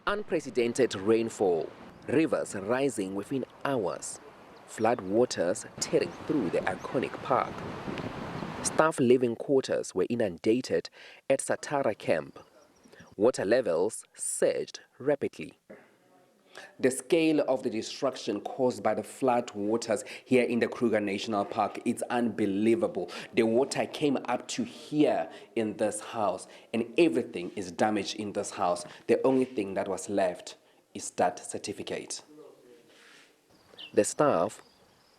Unprecedented rainfall, rivers rising within hours, flood waters tearing through the iconic park. Staff living quarters were inundated at Satara camp. Water levels surged rapidly. The scale of the destruction caused by the flood waters here in the Kruger National Park, it's unbelievable. The water came up to here in this house, and everything is damaged in this house. The only thing that was left is that certificate. The staff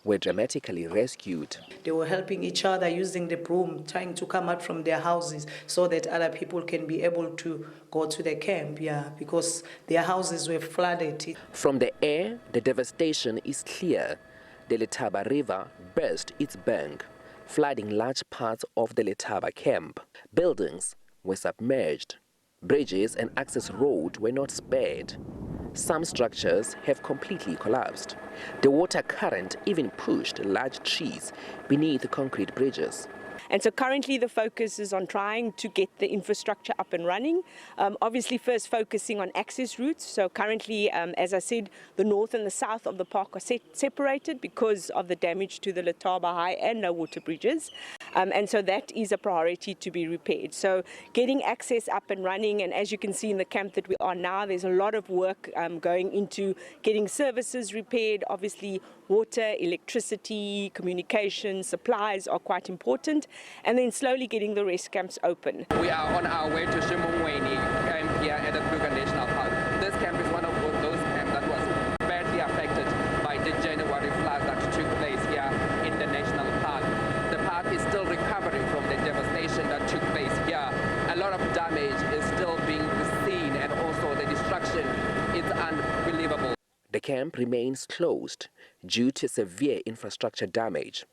were dramatically rescued. They were helping each other using the broom, trying to come out from their houses so that other people can be able to go to the camp, because their houses were flooded. From the air, the devastation is clear. The Letaba River burst its bank, flooding large parts of the Letaba camp. Buildings were submerged. Bridges and access roads were not spared. Some structures have completely collapsed. The water current even pushed large trees beneath concrete bridges. And so currently the focus is on trying to get the infrastructure up and running. Obviously first focusing on access routes. So currently, as I said, the north and the south of the park are separated because of the damage to the Letaba high and low water bridges. And so that is a priority to be repaired. So getting access up and running, and as you can see in the camp that we are now, there's a lot of work going into getting services repaired. Obviously water, electricity, communication, supplies are quite important. And then slowly getting the rest camps open. We are on our way to Shimongweni camp here at the Kruger National Park. This camp is one of those camps that was badly affected by the January flood that took place here in the national park. The park is still recovering from the devastation that took place here. A lot of damage is still being seen, and also the destruction is unbelievable. The camp remains closed due to severe infrastructure damage,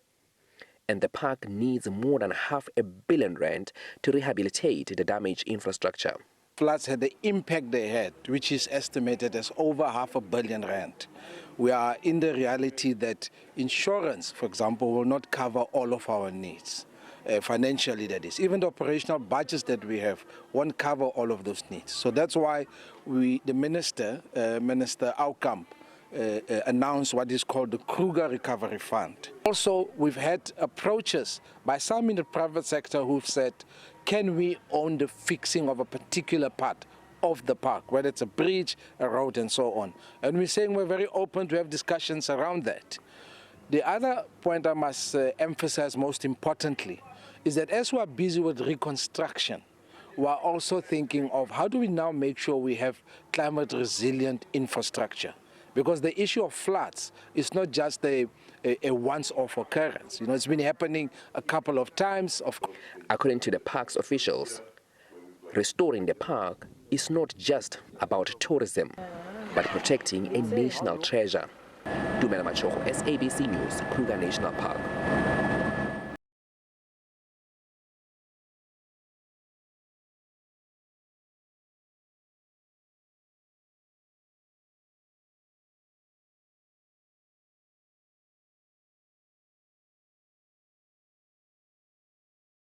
and the park needs more than R500 million to rehabilitate the damaged infrastructure. Floods had the impact they had, which is estimated as over R500 million. We are in the reality that insurance, for example, will not cover all of our needs, financially that is. Even the operational budgets that we have won't cover all of those needs. So that's why the Minister Aukamp, announced what is called the Kruger Recovery Fund. Also, we've had approaches by some in the private sector who've said, can we own the fixing of a particular part of the park, whether it's a bridge, a road, and so on. And we're saying we're very open to have discussions around that. The other point I must emphasize most importantly is that as we are busy with reconstruction, we are also thinking of how do we now make sure we have climate resilient infrastructure. Because the issue of floods is not just a once-off occurrence. You know, it's been happening a couple of times. According to the park's officials, restoring the park is not just about tourism, but protecting a national treasure. Dumela Machogo, SABC News, Kruger National Park.